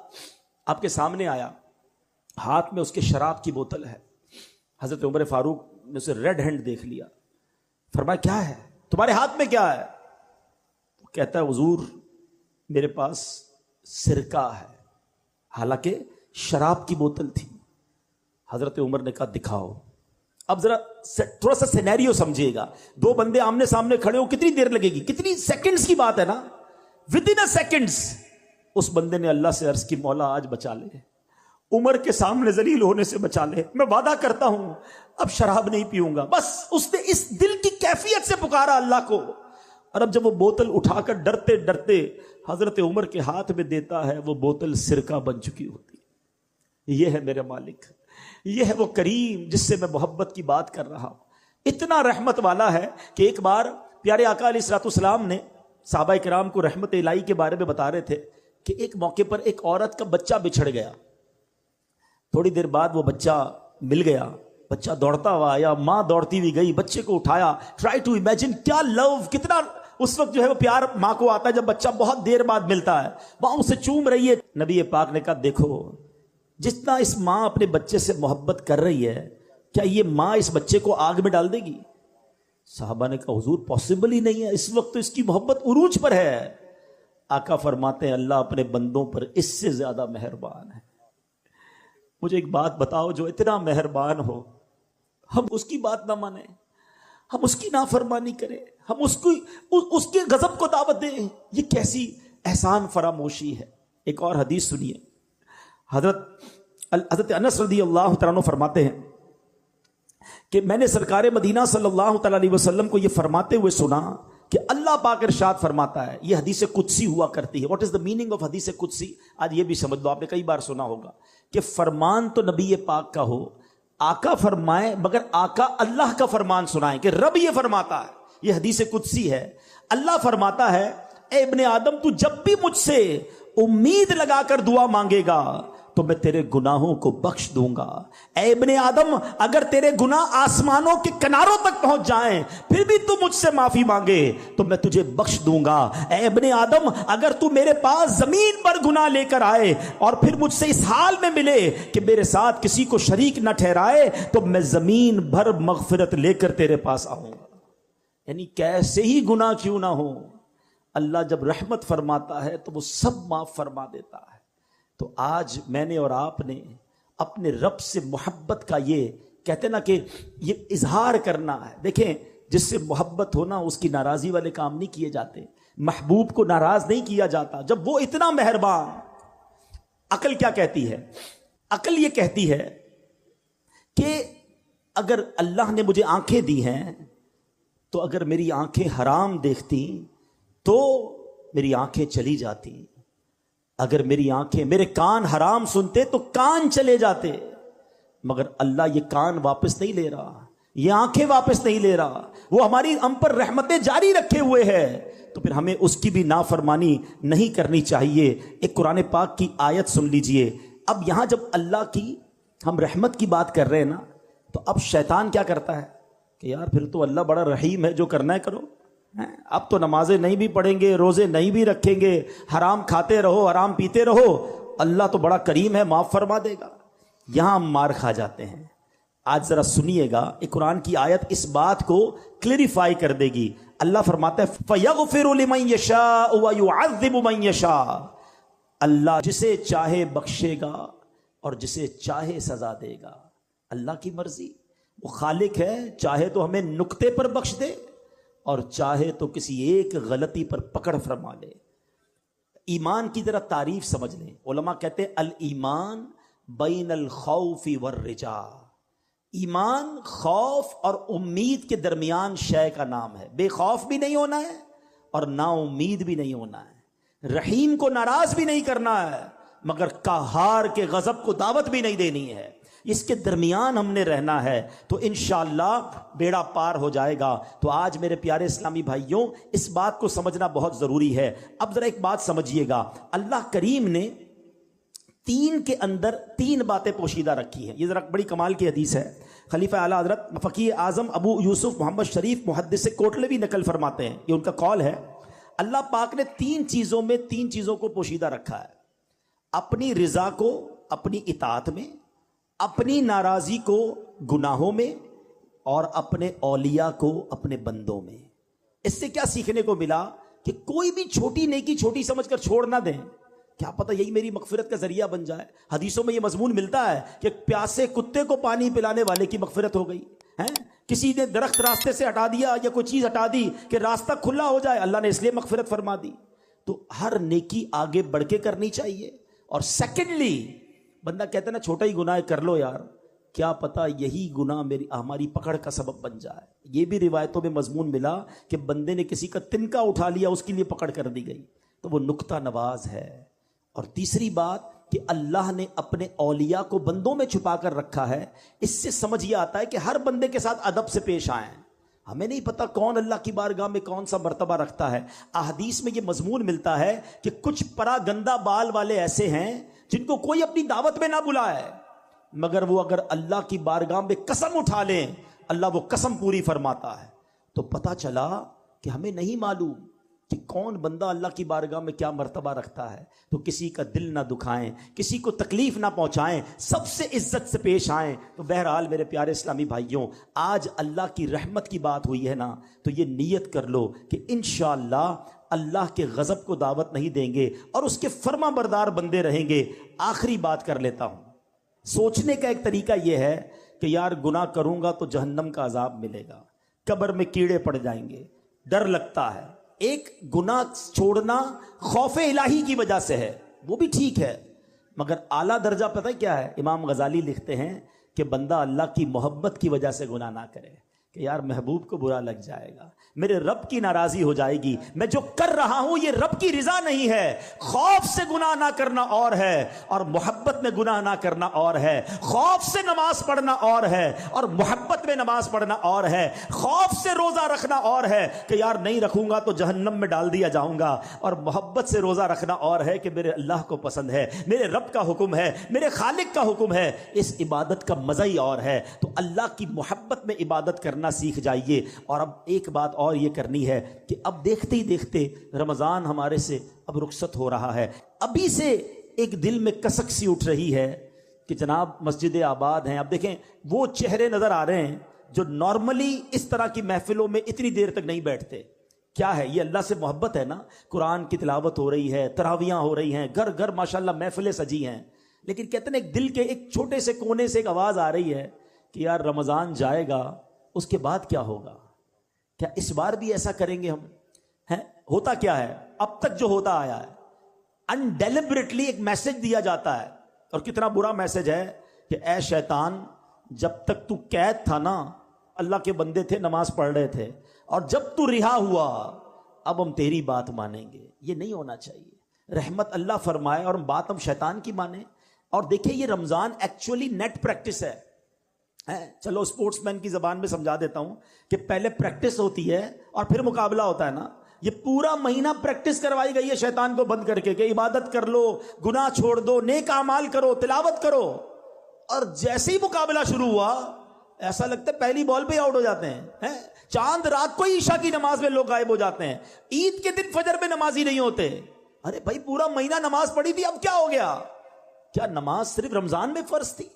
آپ کے سامنے آیا, ہاتھ میں اس کے شراب کی بوتل ہے. حضرت عمر فاروق نے اسے ریڈ ہینڈ دیکھ لیا, فرمایا کیا ہے تمہارے ہاتھ میں, کیا ہے؟ کہتا ہے حضور میرے پاس سرکہ ہے, حالانکہ شراب کی بوتل تھی. حضرت عمر نے کہا دکھاؤ. اب ذرا تھوڑا سا سینیریو سمجھیے گا, دو بندے آمنے سامنے کھڑے ہو, کتنی دیر لگے گی, کتنی سیکنڈز کی بات ہے نا, ود ان سیکنڈز. اس بندے نے اللہ سے عرض کی مولا آج بچا لے, عمر کے سامنے ذلیل ہونے سے بچا لے, میں وعدہ کرتا ہوں اب شراب نہیں پیوں گا. بس اس نے اس دل کی کیفیت سے پکارا اللہ کو, اور اب جب وہ بوتل اٹھا کر ڈرتے ڈرتے حضرت عمر کے ہاتھ میں دیتا ہے, وہ بوتل سرکہ بن چکی ہوتی. یہ ہے میرے مالک, یہ ہے وہ کریم جس سے میں محبت کی بات کر رہا ہوں. اتنا رحمت والا ہے کہ ایک بار پیارے آقا علیہ الصلوۃ والسلام نے صحابہ کرام کو رحمت الہی کے بارے میں بتا رہے تھے کہ ایک موقع پر ایک عورت کا بچہ بچھڑ گیا. تھوڑی دیر بعد وہ بچہ مل گیا, بچہ دوڑتا ہوا آیا, ماں دوڑتی ہوئی گئی, بچے کو اٹھایا. ٹرائی ٹو امیجن کیا لو, کتنا اس وقت جو ہے وہ پیار ماں کو آتا ہے جب بچہ بہت دیر بعد ملتا ہے. ماں اسے چوم رہی ہے. نبی پاک نے کہا دیکھو جتنا اس ماں اپنے بچے سے محبت کر رہی ہے, کیا یہ ماں اس بچے کو آگ میں ڈال دے گی؟ صحابہ نے کہا حضور پاسبل ہی نہیں ہے, اس وقت تو اس کی محبت عروج پر ہے. آقا فرماتے ہیں اللہ اپنے بندوں پر اس سے زیادہ مہربان ہے. مجھے ایک بات بتاؤ, جو اتنا مہربان ہو ہم اس کی بات نہ مانیں, ہم اس کی نافرمانی کریں, ہم اس کے غضب کو دعوت دیں, یہ کیسی احسان فراموشی ہے. ایک اور حدیث سنیے, حضرت انس رضی اللہ تعالیٰ عنہ فرماتے ہیں کہ میں نے سرکار مدینہ صلی اللہ تعالیٰ علیہ وسلم کو یہ فرماتے ہوئے سنا کہ اللہ پاک ارشاد فرماتا ہے, یہ حدیث قدسی ہوا کرتی ہے. What is the meaning of حدیث قدسی؟ آج یہ بھی سمجھ لو, آپ نے کئی بار سنا ہوگا کہ فرمان تو نبی پاک کا ہو, آقا فرمائے, مگر آقا اللہ کا فرمان سنائیں کہ رب یہ فرماتا ہے. یہ حدیث قدسی ہے. اللہ فرماتا ہے, اے ابن آدم تو جب بھی مجھ سے امید لگا کر دعا مانگے گا تو میں تیرے گناہوں کو بخش دوں گا. اے ابن آدم, اگر تیرے گناہ آسمانوں کے کناروں تک پہنچ جائیں پھر بھی تو مجھ سے معافی مانگے تو میں تجھے بخش دوں گا. اے ابن آدم, اگر تو میرے پاس زمین پر گناہ لے کر آئے اور پھر مجھ سے اس حال میں ملے کہ میرے ساتھ کسی کو شریک نہ ٹھہرائے تو میں زمین بھر مغفرت لے کر تیرے پاس آؤں گا. یعنی کیسے ہی گناہ کیوں نہ ہو, اللہ جب رحمت فرماتا ہے تو وہ سب معاف فرما دیتا ہے. تو آج میں نے اور آپ نے اپنے رب سے محبت کا یہ کہتے نا کہ یہ اظہار کرنا ہے. دیکھیں, جس سے محبت ہونا اس کی ناراضی والے کام نہیں کیے جاتے. محبوب کو ناراض نہیں کیا جاتا جب وہ اتنا مہربان. عقل کیا کہتی ہے؟ عقل یہ کہتی ہے کہ اگر اللہ نے مجھے آنکھیں دی ہیں تو اگر میری آنکھیں حرام دیکھتی تو میری آنکھیں چلی جاتی, اگر میری آنکھیں, میرے کان حرام سنتے تو کان چلے جاتے, مگر اللہ یہ کان واپس نہیں لے رہا, یہ آنکھیں واپس نہیں لے رہا, وہ ہماری ہم پر رحمتیں جاری رکھے ہوئے ہے. تو پھر ہمیں اس کی بھی نافرمانی نہیں کرنی چاہیے. ایک قرآن پاک کی آیت سن لیجئے. اب یہاں جب اللہ کی ہم رحمت کی بات کر رہے ہیں نا, تو اب شیطان کیا کرتا ہے کہ یار پھر تو اللہ بڑا رحیم ہے, جو کرنا ہے کرو. اب تو نمازیں نہیں بھی پڑھیں گے, روزے نہیں بھی رکھیں گے, حرام کھاتے رہو, حرام پیتے رہو, اللہ تو بڑا کریم ہے, معاف فرما دے گا. یہاں ہم مار کھا جاتے ہیں. آج ذرا سنیے گا, ایک قرآن کی آیت اس بات کو کلیریفائی کر دے گی. اللہ فرماتا ہے فَيَغْفِرُ لِمَن يَشَاءُ وَيُعَذِّبُ مَن يَشَاءُ. اللہ جسے چاہے بخشے گا اور جسے چاہے سزا دے گا. اللہ کی مرضی, وہ خالق ہے, چاہے تو ہمیں نقطے پر بخش دے اور چاہے تو کسی ایک غلطی پر پکڑ فرما لے. ایمان کی ذرا تعریف سمجھ لیں. علماء کہتے ہیں الایمان بین الخوف والرجاء. ایمان خوف اور امید کے درمیان شے کا نام ہے. بے خوف بھی نہیں ہونا ہے اور نا امید بھی نہیں ہونا ہے. رحیم کو ناراض بھی نہیں کرنا ہے مگر قہار کے غضب کو دعوت بھی نہیں دینی ہے. اس کے درمیان ہم نے رہنا ہے تو انشاءاللہ بیڑا پار ہو جائے گا. تو آج میرے پیارے اسلامی بھائیوں, اس بات کو سمجھنا بہت ضروری ہے. اب ذرا ایک بات سمجھیے گا, اللہ کریم نے تین کے اندر تین باتیں پوشیدہ رکھی ہیں. یہ ذرا بڑی کمال کی حدیث ہے. خلیفہ اعلیٰ حضرت فقیہ اعظم ابو یوسف محمد شریف محدث کوٹلوی نقل فرماتے ہیں, یہ ان کا قول ہے, اللہ پاک نے تین چیزوں کو پوشیدہ رکھا ہے. اپنی رضا کو اپنی اطاعت میں, اپنی ناراضی کو گناہوں میں, اور اپنے اولیاء کو اپنے بندوں میں. اس سے کیا سیکھنے کو ملا کہ کوئی بھی چھوٹی نیکی چھوٹی سمجھ کر چھوڑ نہ دیں. کیا پتہ یہی میری مغفرت کا ذریعہ بن جائے. حدیثوں میں یہ مضمون ملتا ہے کہ پیاسے کتے کو پانی پلانے والے کی مغفرت ہو گئی ہے. کسی نے درخت راستے سے ہٹا دیا یا کوئی چیز ہٹا دی کہ راستہ کھلا ہو جائے, اللہ نے اس لیے مغفرت فرما دی. تو ہر نیکی آگے بڑھ کے کرنی چاہیے. اور سیکنڈلی, بندہ کہتا ہے نا چھوٹا ہی گناہ کر لو یار, کیا پتہ یہی گناہ ہماری پکڑ کا سبب بن جائے. یہ بھی روایتوں میں مضمون ملا کہ بندے نے کسی کا تنکا اٹھا لیا, اس کے لیے پکڑ کر دی گئی, تو وہ نقطہ نواز ہے. اور تیسری بات کہ اللہ نے اپنے اولیاء کو بندوں میں چھپا کر رکھا ہے. اس سے سمجھ یہ آتا ہے کہ ہر بندے کے ساتھ ادب سے پیش آئیں. ہمیں نہیں پتا کون اللہ کی بارگاہ میں کون سا مرتبہ رکھتا ہے. احادیث میں یہ مضمون ملتا ہے کہ کچھ پرا گندا بال والے ایسے ہیں جن کو کوئی اپنی دعوت میں نہ بلائے, مگر وہ اگر اللہ کی بارگاہ میں قسم اٹھا لیں اللہ وہ قسم پوری فرماتا ہے. تو پتہ چلا کہ ہمیں نہیں معلوم کہ کون بندہ اللہ کی بارگاہ میں کیا مرتبہ رکھتا ہے. تو کسی کا دل نہ دکھائیں, کسی کو تکلیف نہ پہنچائیں, سب سے عزت سے پیش آئیں. تو بہرحال میرے پیارے اسلامی بھائیوں, آج اللہ کی رحمت کی بات ہوئی ہے نا, تو یہ نیت کر لو کہ انشاءاللہ اللہ کے غضب کو دعوت نہیں دیں گے اور اس کے فرما بردار بندے رہیں گے. آخری بات کر لیتا ہوں. سوچنے کا ایک طریقہ یہ ہے کہ یار گناہ کروں گا تو جہنم کا عذاب ملے گا, قبر میں کیڑے پڑ جائیں گے, ڈر لگتا ہے. ایک گناہ چھوڑنا خوف الہی کی وجہ سے ہے, وہ بھی ٹھیک ہے, مگر اعلیٰ درجہ پتہ کیا ہے؟ امام غزالی لکھتے ہیں کہ بندہ اللہ کی محبت کی وجہ سے گناہ نہ کرے. کہ یار محبوب کو برا لگ جائے گا، میرے رب کی ناراضی ہو جائے گی، میں جو کر رہا ہوں یہ رب کی رضا نہیں ہے۔ خوف سے گناہ نہ کرنا اور ہے اور محبت میں گناہ نہ کرنا اور ہے۔ خوف سے نماز پڑھنا اور ہے اور محبت میں نماز پڑھنا اور ہے۔ خوف سے روزہ رکھنا اور ہے کہ یار نہیں رکھوں گا تو جہنم میں ڈال دیا جاؤں گا، اور محبت سے روزہ رکھنا اور ہے کہ میرے اللہ کو پسند ہے، میرے رب کا حکم ہے، میرے خالق کا حکم ہے، اس عبادت کا مزہ ہی اور ہے۔ تو اللہ کی محبت میں عبادت کرنا سیکھ جائیے۔ اور اب ایک بات اور یہ کرنی ہے کہ اب دیکھتے ہی دیکھتے رمضان ہمارے سے اب رخصت ہو رہا ہے، ابھی سے ایک دل میں کسک سی اٹھ رہی ہے کہ جناب مسجد آباد ہیں۔ اب دیکھیں وہ چہرے نظر آ رہے ہیں جو نارملی اس طرح کی محفلوں میں اتنی دیر تک نہیں بیٹھتے۔ کیا ہے یہ؟ اللہ سے محبت ہے نا، قرآن کی تلاوت ہو رہی ہے، تراویاں ہو رہی ہیں، گھر گھر ماشاءاللہ محفلیں سجی ہیں، لیکن کہتے ہیں ایک دل کے ایک چھوٹے سے کونے سے ایک آواز آ رہی ہے کہ یار رمضان جائے گا اس کے بعد کیا ہوگا؟ کیا اس بار بھی ایسا کریں گے ہم؟ ہیں ہوتا کیا ہے اب تک جو ہوتا آیا ہے، انڈیلیبریٹلی ایک میسج دیا جاتا ہے، اور کتنا برا میسج ہے کہ اے شیطان جب تک تو قید تھا نا اللہ کے بندے تھے، نماز پڑھ رہے تھے، اور جب تو رہا ہوا اب ہم تیری بات مانیں گے۔ یہ نہیں ہونا چاہیے۔ رحمت اللہ فرمائے اور بات ہم شیطان کی مانیں۔ اور دیکھیں یہ رمضان ایکچولی نیٹ پریکٹس ہے۔ چلو اسپورٹس مین کی زبان میں سمجھا دیتا ہوں کہ پہلے پریکٹس ہوتی ہے اور پھر مقابلہ ہوتا ہے نا۔ یہ پورا مہینہ پریکٹس کروائی گئی ہے شیطان کو بند کر کے کہ عبادت کر لو، گناہ چھوڑ دو، نیک اعمال کرو، تلاوت کرو، اور جیسے ہی مقابلہ شروع ہوا ایسا لگتا ہے پہلی بال پہ آؤٹ ہو جاتے ہیں۔ چاند رات کو ہی عشاء کی نماز میں لوگ غائب ہو جاتے ہیں، عید کے دن فجر میں نمازی نہیں ہوتے۔ ارے بھائی پورا مہینہ نماز پڑھی تھی، اب کیا ہو گیا؟ کیا نماز صرف رمضان میں فرض تھی؟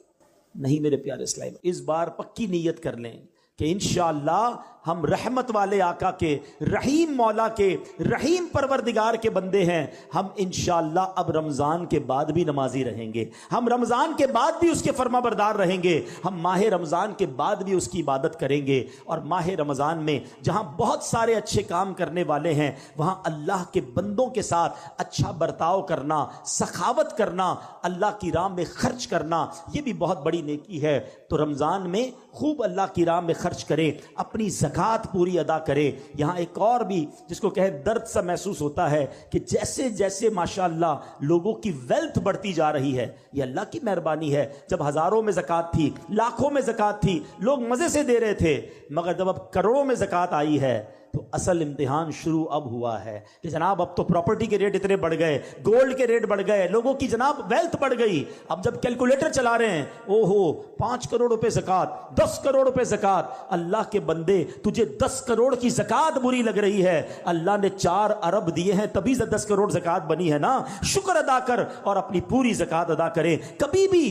نہیں میرے پیارے اسلام، اس بار پکی نیت کر لیں کہ انشاءاللہ ہم رحمت والے آقا کے، رحیم مولا کے، رحیم پروردگار کے بندے ہیں۔ ہم انشاءاللہ اب رمضان کے بعد بھی نمازی رہیں گے، ہم رمضان کے بعد بھی اس کے فرما بردار رہیں گے، ہم ماہ رمضان کے بعد بھی اس کی عبادت کریں گے۔ اور ماہ رمضان میں جہاں بہت سارے اچھے کام کرنے والے ہیں وہاں اللہ کے بندوں کے ساتھ اچھا برتاؤ کرنا، سخاوت کرنا، اللہ کی راہ میں خرچ کرنا، یہ بھی بہت بڑی نیکی ہے۔ تو رمضان میں خوب اللہ کی راہ میں خرچ کریں، اپنی زکوٰۃ پوری ادا کریں۔ یہاں ایک اور بھی جس کو کہے درد سا محسوس ہوتا ہے کہ جیسے جیسے ماشاءاللہ لوگوں کی ویلتھ بڑھتی جا رہی ہے، یہ اللہ کی مہربانی ہے۔ جب ہزاروں میں زکوٰۃ تھی، لاکھوں میں زکوٰۃ تھی، لوگ مزے سے دے رہے تھے، مگر جب اب کروڑوں میں زکوٰۃ آئی ہے تو اصل امتحان شروع اب ہوا ہے کہ جناب اب تو پراپرٹی کے ریٹ اتنے بڑھ گئے، گولڈ کے ریٹ بڑھ گئے، لوگوں کی جناب ویلتھ بڑھ گئی۔ اب جب کیلکولیٹر چلا رہے ہیں، او ہو 5 کروڑ روپے زکوٰۃ، 10 کروڑ روپے زکوٰۃ۔ اللہ کے بندے تجھے 10 کروڑ کی زکوٰۃ بری لگ رہی ہے، اللہ نے 4 ارب دیے ہیں تبھی 10 کروڑ زکوٰۃ بنی ہے نا۔ شکر ادا کر اور اپنی پوری زکوٰۃ ادا کریں۔ کبھی بھی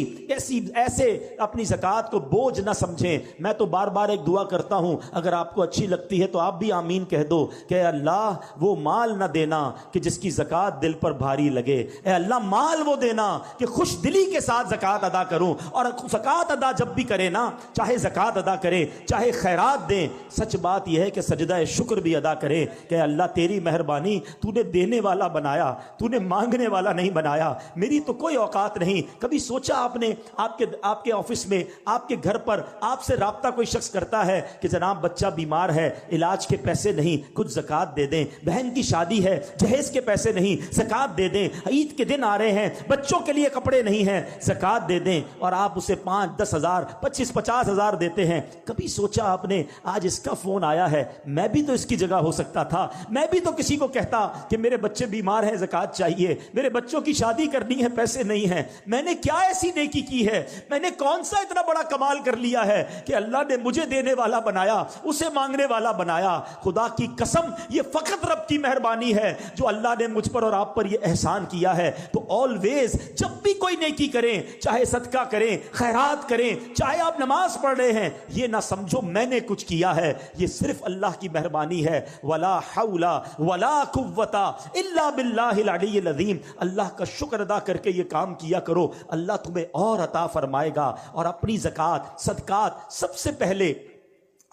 ایسے اپنی زکوٰۃ کو بوجھ نہ سمجھیں۔ میں تو بار بار ایک دعا کرتا ہوں، اگر آپ کو اچھی لگتی ہے تو آپ بھی آمین کہہ دو کہ اے اللہ وہ مال نہ دینا کہ جس کی زکوٰۃ دل پر بھاری لگے، اے اللہ مال وہ دینا کہ خوش دلی کے ساتھ زکوٰۃ ادا کروں۔ اور زکوٰۃ ادا جب بھی کرے نا، چاہے زکوٰۃ ادا کرے چاہے خیرات دیں، سچ بات یہ ہے کہ سجدہ شکر بھی ادا کرے کہ اللہ تیری مہربانی، تو نے دینے والا بنایا، تو نے مانگنے والا نہیں بنایا، میری تو کوئی اوقات نہیں۔ کبھی سوچا آپ نے آپ کے آفس میں، آپ کے گھر پر آپ سے رابطہ کوئی شخص کرتا ہے کہ جناب بچہ بیمار ہے، علاج کے پیسے نہیں، کچھ زکوٰۃ دے دیں، بہن کی شادی ہے جہیز کے پیسے نہیں، زکوٰۃ دے دیں، عید کے دن آ رہے ہیں بچوں کے لیے کپڑے نہیں ہیں، زکوٰۃ دے دیں، اور آپ اسے 5-10 ہزار 25-50 ہزار دیتے ہیں۔ کبھی سوچا آپ نے آج اس کا فون آیا ہے، میں بھی تو اس کی جگہ ہو سکتا تھا، میں بھی تو کسی کو کہتا کہ میرے بچے بیمار ہیں زکوٰۃ چاہیے، میرے بچوں کی شادی کرنی ہے پیسے نہیں ہیں۔ میں نے کیا ایسی نیکی کی ہے، میں نے کون سا اتنا بڑا کمال کر لیا ہے کہ اللہ نے مجھے دینے والا بنایا، اسے مانگنے والا بنایا۔ خدا کی قسم یہ فقط رب کی مہربانی ہے جو اللہ نے مجھ پر اور آپ پر یہ احسان کیا ہے۔ تو آلویز جب بھی کوئی نیکی کریں، چاہے صدقہ کریں، خیرات کریں، چاہے آپ نماز پڑھ رہے ہیں، یہ نہ سمجھو میں نے کچھ کیا ہے، یہ صرف اللہ کی مہربانی ہے۔ ولا حول ولا قوت الا باللہ العلی العظیم۔ اللہ کا شکر ادا کر کے یہ کام کیا کرو، اللہ تمہیں اور عطا فرمائے گا۔ اور اپنی زکوٰۃ صدقات سب سے پہلے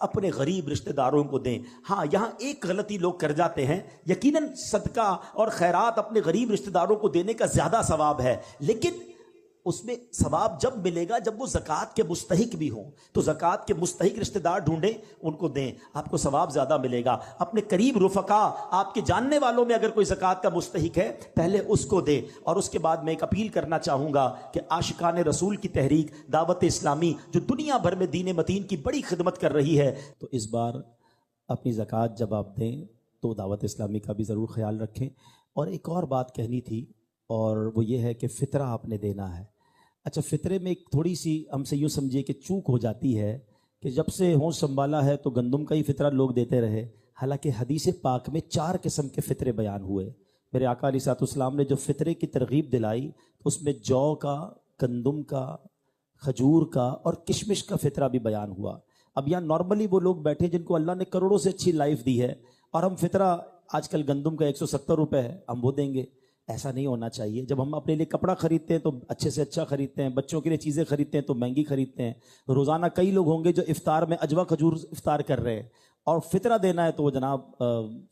اپنے غریب رشتہ داروں کو دیں۔ ہاں یہاں ایک غلطی لوگ کر جاتے ہیں، یقیناً صدقہ اور خیرات اپنے غریب رشتہ داروں کو دینے کا زیادہ ثواب ہے، لیکن اس میں ثواب جب ملے گا جب وہ زکوٰۃ کے مستحق بھی ہوں. تو زکوٰۃ کے مستحق رشتہ دار ڈھونڈیں, ان کو دیں, آپ کو ثواب زیادہ ملے گا. اپنے قریب رفقا, آپ کے جاننے والوں میں اگر کوئی زکوٰۃ کا مستحق ہے پہلے اس کو دے. اور اس کے بعد میں ایک اپیل کرنا چاہوں گا کہ عاشقان رسول کی تحریک دعوت اسلامی جو دنیا بھر میں دین متین کی بڑی خدمت کر رہی ہے, تو اس بار اپنی زکوٰۃ جب آپ دیں تو دعوت اسلامی کا بھی ضرور خیال رکھیں. اور ایک اور بات کہنی تھی, اور وہ یہ ہے کہ فطرہ آپ نے دینا ہے. اچھا, فطرے میں ایک تھوڑی سی ہم سے یوں سمجھیے کہ چوک ہو جاتی ہے کہ جب سے ہوش سنبھالا ہے تو گندم کا ہی فطرہ لوگ دیتے رہے, حالانکہ حدیث پاک میں 4 قسم کے فطرے بیان ہوئے. میرے آقا علیہ الصلوۃ والسلام نے جو فطرے کی ترغیب دلائی تو اس میں جو کا, گندم کا, کھجور کا اور کشمش کا فطرہ بھی بیان ہوا. اب یہاں نارملی وہ لوگ بیٹھے جن کو اللہ نے کروڑوں سے اچھی لائف دی ہے, اور ہم فطرہ آج کل گندم کا 170 روپے ہے, ہم وہ دیں گے. ایسا نہیں ہونا چاہیے. جب ہم اپنے لیے کپڑا خریدتے ہیں تو اچھے سے اچھا خریدتے ہیں, بچوں کے لیے چیزیں خریدتے ہیں تو مہنگی خریدتے ہیں. روزانہ کئی لوگ ہوں گے جو افطار میں اجوا کھجور افطار کر رہے ہیں, اور فطرہ دینا ہے تو وہ جناب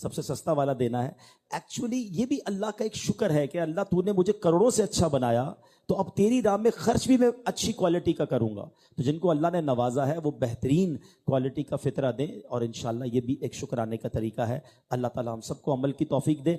سب سے سستا والا دینا ہے. ایکچولی یہ بھی اللہ کا ایک شکر ہے کہ اللہ تو نے مجھے کروڑوں سے اچھا بنایا, تو اب تیری راہ میں خرچ بھی میں اچھی کوالٹی کا کروں گا. تو جن کو اللہ نے نوازا ہے وہ بہترین کوالٹی کا فطرہ دیں, اور انشاءاللہ یہ بھی ایک شکرانے کا طریقہ ہے. اللہ تعالی ہم سب کو عمل کی توفیق دے.